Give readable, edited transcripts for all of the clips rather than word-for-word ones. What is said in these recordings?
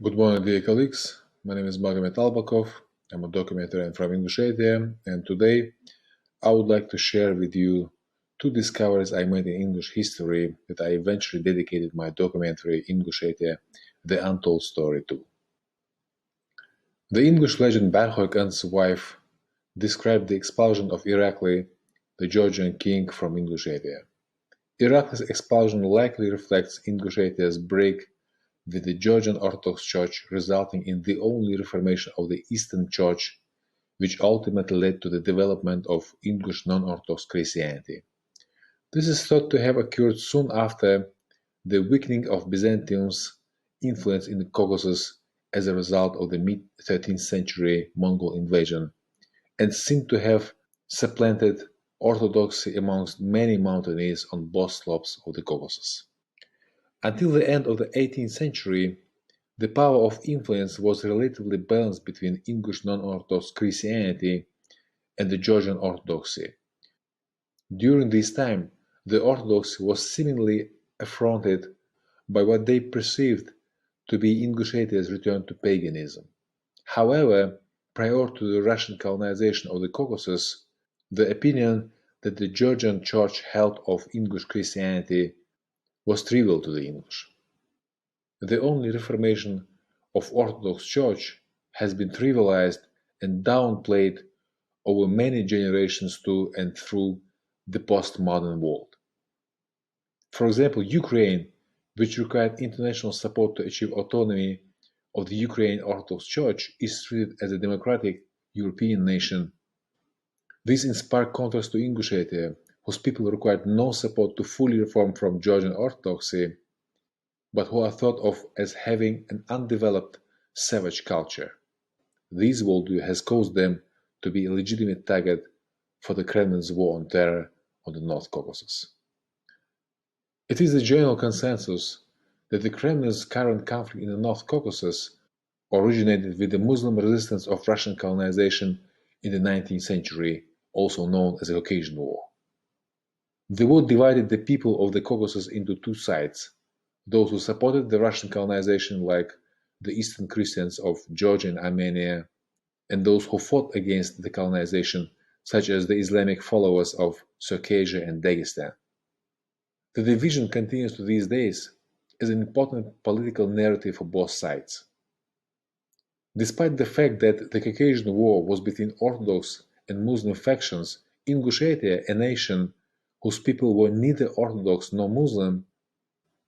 Good morning, dear colleagues. My name is Magomed Albakov. I'm a documentarian from Ingushetia, and today I would like to share with you two discoveries I made in English history that I eventually dedicated my documentary Ingushetia, The Untold Story to. The English legend Barhoq An's wife described the expulsion of Irakli, the Georgian king, from Ingushetia. Irakli's expulsion likely reflects Ingushetia's break with the Georgian Orthodox Church, resulting in the only reformation of the Eastern Church, which ultimately led to the development of English non-Orthodox Christianity. This is thought to have occurred soon after the weakening of Byzantium's influence in the Caucasus as a result of the mid-13th century Mongol invasion, and seemed to have supplanted orthodoxy amongst many mountaineers on both slopes of the Caucasus. Until the end of the 18th century, the power of influence was relatively balanced between English non-Orthodox Christianity and the Georgian Orthodoxy. During this time, the Orthodoxy was seemingly affronted by what they perceived to be Ingushetia's return to paganism. However, prior to the Russian colonization of the Caucasus, the opinion that the Georgian Church held of English Christianity was trivial to the English. The only reformation of Orthodox Church has been trivialized and downplayed over many generations to and through the postmodern world. For example, Ukraine, which required international support to achieve autonomy of the Ukrainian Orthodox Church, is treated as a democratic European nation. This in stark contrast to Ingushetia, whose people required no support to fully reform from Georgian Orthodoxy, but who are thought of as having an undeveloped savage culture. This worldview has caused them to be a legitimate target for the Kremlin's war on terror on the North Caucasus. It is the general consensus that the Kremlin's current conflict in the North Caucasus originated with the Muslim resistance of Russian colonization in the 19th century, also known as the Caucasian War. The war divided the people of the Caucasus into two sides: those who supported the Russian colonization, like the Eastern Christians of Georgia and Armenia, and those who fought against the colonization, such as the Islamic followers of Circassia and Dagestan. The division continues to these days as an important political narrative for both sides. Despite the fact that the Caucasian War was between Orthodox and Muslim factions, Ingushetia, a nation whose people were neither Orthodox nor Muslim,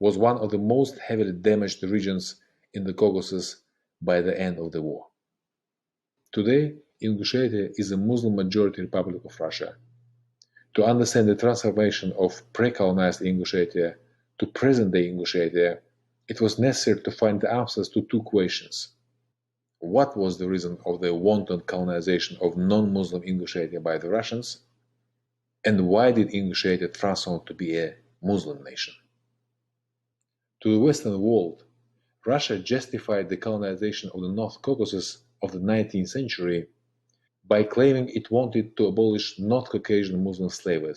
was one of the most heavily damaged regions in the Caucasus by the end of the war. Today, Ingushetia is a Muslim-majority Republic of Russia. To understand the transformation of pre-colonized Ingushetia to present-day Ingushetia, it was necessary to find the answers to two questions. What was the reason of the wanton colonization of non-Muslim Ingushetia by the Russians? And why did Ingushetia transform to be a Muslim nation? To the Western world, Russia justified the colonization of the North Caucasus of the 19th century by claiming it wanted to abolish North Caucasian Muslim slavery.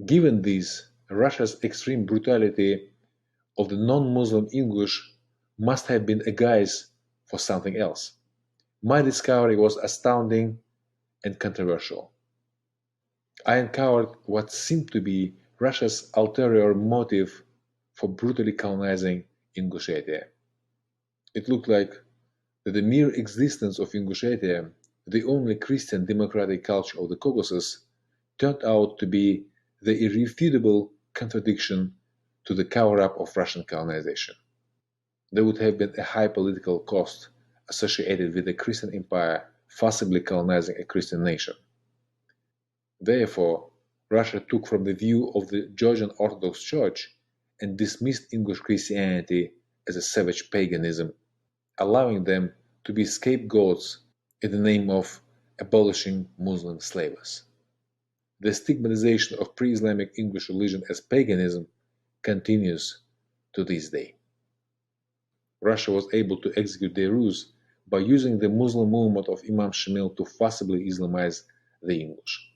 Given this, Russia's extreme brutality of the non-Muslim English must have been a guise for something else. My discovery was astounding and controversial. I uncovered what seemed to be Russia's ulterior motive for brutally colonizing Ingushetia. It looked like that the mere existence of Ingushetia, the only Christian democratic culture of the Caucasus, turned out to be the irrefutable contradiction to the cover-up of Russian colonization. There would have been a high political cost associated with the Christian empire forcibly colonizing a Christian nation. Therefore, Russia took from the view of the Georgian Orthodox Church and dismissed English Christianity as a savage paganism, allowing them to be scapegoats in the name of abolishing Muslim slavery. The stigmatization of pre-Islamic English religion as paganism continues to this day. Russia was able to execute their ruse by using the Muslim movement of Imam Shamil to forcibly Islamize the English.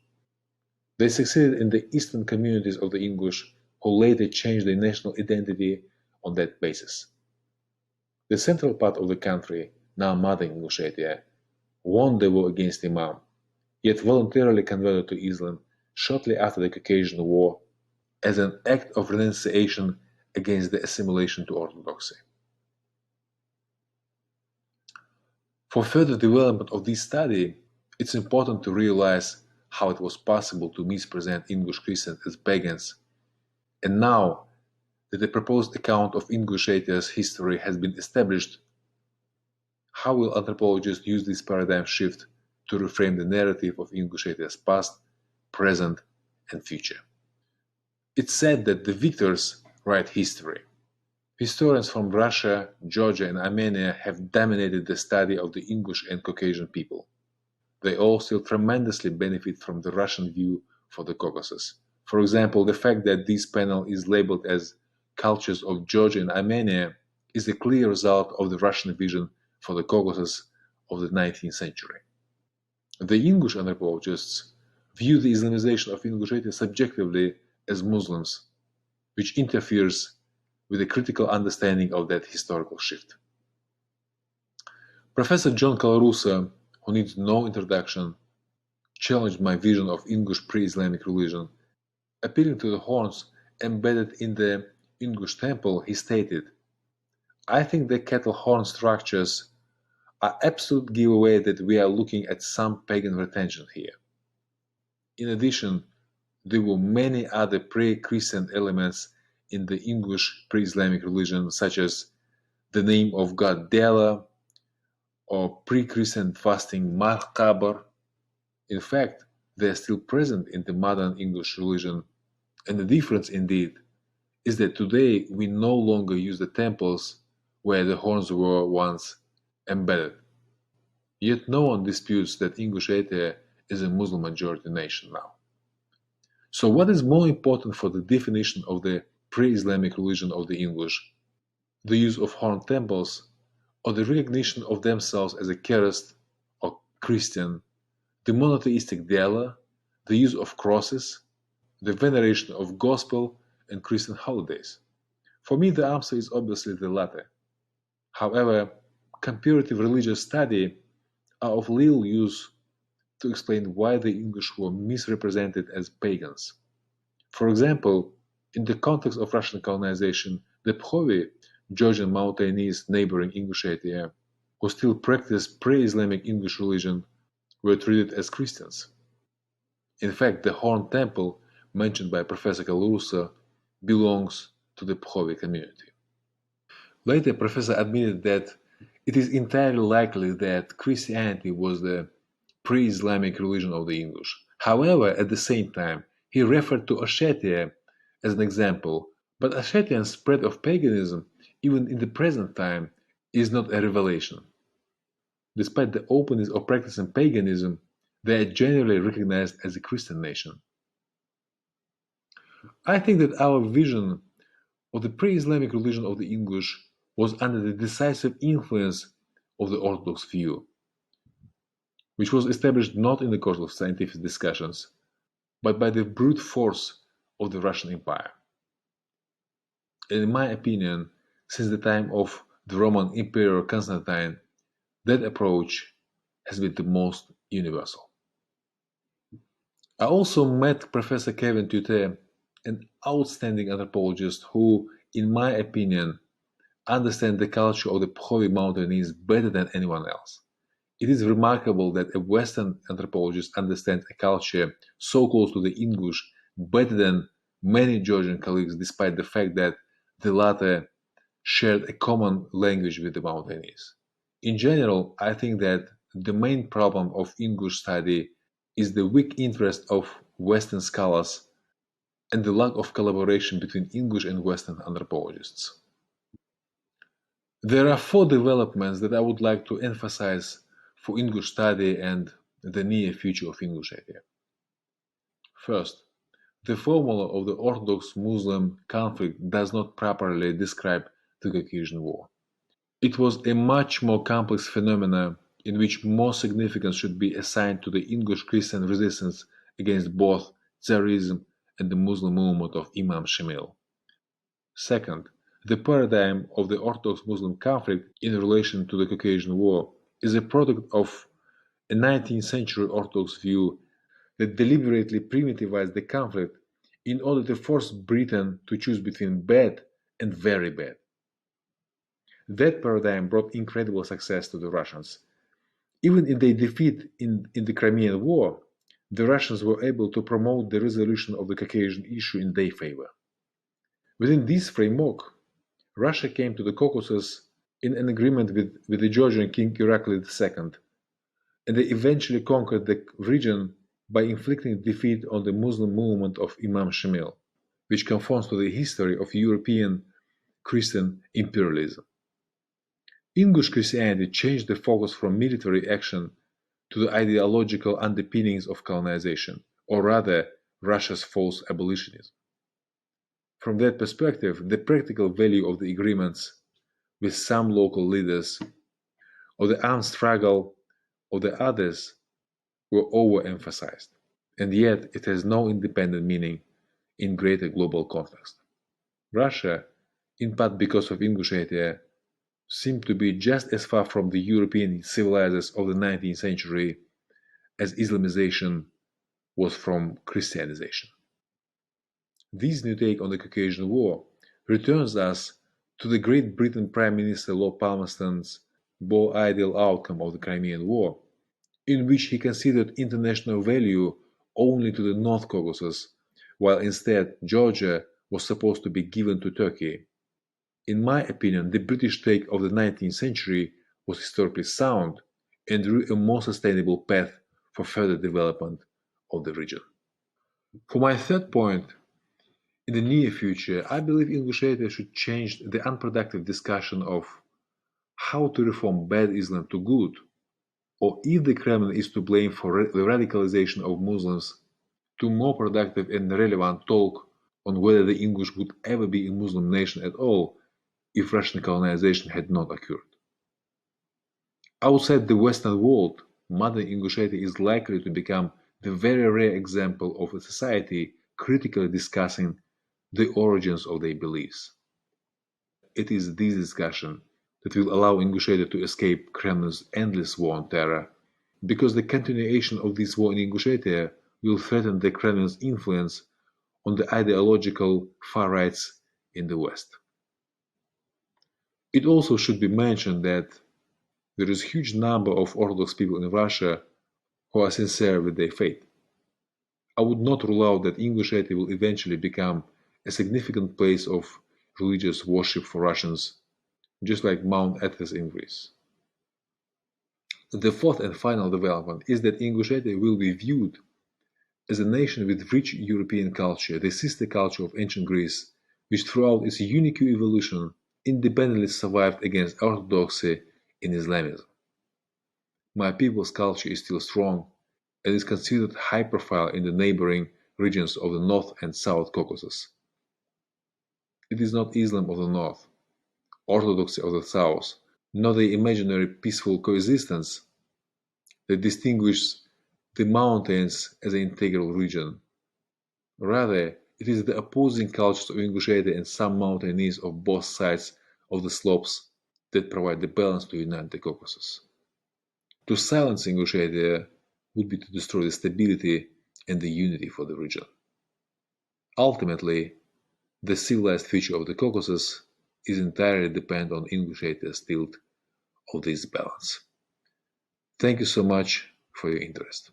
They succeeded in the eastern communities of the English, who later changed their national identity on that basis. The central part of the country, now modern Ingushetia, won the war against Imam, yet voluntarily converted to Islam shortly after the Caucasian War as an act of renunciation against the assimilation to orthodoxy. For further development of this study, it's important to realize how it was possible to mispresent Ingush Christians as pagans, and now that the proposed account of Ingushetia's history has been established, how will anthropologists use this paradigm shift to reframe the narrative of Ingushetia's past, present, and future? It's said that the victors write history. Historians from Russia, Georgia, and Armenia have dominated the study of the Ingush and Caucasian people. They all still tremendously benefit from the Russian view for the Caucasus. For example, the fact that this panel is labeled as Cultures of Georgia and Armenia is a clear result of the Russian vision for the Caucasus of the 19th century. The Ingush anthropologists view the Islamization of Ingushetia subjectively as Muslims, which interferes with a critical understanding of that historical shift. Professor John Colarusa, who needs no introduction, challenged my vision of Ingush pre-Islamic religion. Appealing to the horns embedded in the Ingush temple, he stated, "I think the cattle horn structures are absolute giveaway that we are looking at some pagan retention here. In addition, there were many other pre-Christian elements in the Ingush pre-Islamic religion, such as the name of god Dela or pre-Christian fasting Markabar. In fact, they are still present in the modern English religion, and the difference indeed is that today we no longer use the temples where the horns were once embedded. Yet no one disputes that Ingushetia is a Muslim majority nation now. So what is more important for the definition of the pre-Islamic religion of the English? The use of horned temples, or the recognition of themselves as a Kerest or Christian, the monotheistic Dela, the use of crosses, the veneration of gospel and Christian holidays? For me, the answer is obviously the latter. However, comparative religious study are of little use to explain why the English were misrepresented as pagans. For example, in the context of Russian colonization, the Phovi, Georgian Mountainese neighboring Ingushetia, who still practiced pre-Islamic English religion, were treated as Christians. In fact, the Horn Temple, mentioned by Professor Colarusa, belongs to the Phovi community. Later, Professor admitted that it is entirely likely that Christianity was the pre-Islamic religion of the English. However, at the same time, he referred to Ossetia as an example, but Ossetian spread of paganism, even in the present time, is not a revelation. Despite the openness of practicing paganism, they are generally recognized as a Christian nation. I think that our vision of the pre-Islamic religion of the English was under the decisive influence of the Orthodox view, which was established not in the course of scientific discussions, but by the brute force of the Russian Empire. And in my opinion, since the time of the Roman Emperor Constantine, that approach has been the most universal. I also met Professor Kevin Tutte, an outstanding anthropologist who, in my opinion, understands the culture of the Phovi Mountainese better than anyone else. It is remarkable that a Western anthropologist understands a culture so close to the English better than many Georgian colleagues, despite the fact that the latter shared a common language with the Mountainese. In general, I think that the main problem of English study is the weak interest of Western scholars and the lack of collaboration between English and Western anthropologists. There are 4 developments that I would like to emphasize for English study and the near future of Ingushetia. First, the formula of the Orthodox-Muslim conflict does not properly describe the Caucasian War. It was a much more complex phenomenon in which more significance should be assigned to the English-Christian resistance against both Tsarism and the Muslim movement of Imam Shamil. Second, The paradigm of the Orthodox-Muslim conflict in relation to the Caucasian War is a product of a 19th century Orthodox view that deliberately primitivized the conflict in order to force Britain to choose between bad and very bad. That paradigm brought incredible success to the Russians. Even in their defeat in the Crimean War, the Russians were able to promote the resolution of the Caucasian issue in their favor. Within this framework, Russia came to the Caucasus in an agreement with the Georgian king Heraclius II, and they eventually conquered the region by inflicting defeat on the Muslim movement of Imam Shamil, which conforms to the history of European Christian imperialism. English Christianity changed the focus from military action to the ideological underpinnings of colonization, or rather, Russia's false abolitionism. From that perspective, the practical value of the agreements with some local leaders or the armed struggle of the others were overemphasized, and yet it has no independent meaning in greater global context. Russia, in part because of Ingushetia, seemed to be just as far from the European civilizers of the 19th century as Islamization was from Christianization. This new take on the Caucasian War returns us to the Great Britain Prime Minister Lord Palmerston's more ideal outcome of the Crimean War, in which he considered international value only to the North Caucasus, while instead Georgia was supposed to be given to Turkey. In my opinion, the British take of the 19th century was historically sound and drew a more sustainable path for further development of the region. For my third point, in the near future, I believe Ingushetia should change the unproductive discussion of how to reform bad Islam to good, or if the Kremlin is to blame for the radicalization of Muslims, to more productive and relevant talk on whether the English would ever be a Muslim nation at all if Russian colonization had not occurred. Outside the Western world, modern Ingushetia is likely to become the very rare example of a society critically discussing the origins of their beliefs. It is this discussion that will allow Ingushetia to escape Kremlin's endless war on terror, because the continuation of this war in Ingushetia will threaten the Kremlin's influence on the ideological far rights in the West. It also should be mentioned that there is a huge number of Orthodox people in Russia who are sincere with their faith. I would not rule out that Ingushetia will eventually become a significant place of religious worship for Russians, just like Mount Athos in Greece. The fourth and final development is that Ingushetia will be viewed as a nation with rich European culture, the sister culture of ancient Greece, which throughout its unique evolution independently survived against orthodoxy in Islamism. My people's culture is still strong and is considered high profile in the neighboring regions of the North and South Caucasus. It is not Islam of the North, Orthodoxy of the South, nor the imaginary peaceful coexistence that distinguishes the mountains as an integral region. Rather, it is the opposing cultures of Ingushetia and some mountaineers of both sides of the slopes that provide the balance to unite the Caucasus. To silence Ingushetia would be to destroy the stability and the unity for the region. Ultimately, the civilized future of the Caucasus is entirely dependent on Ingushetia's tilt of this balance. Thank you so much for your interest.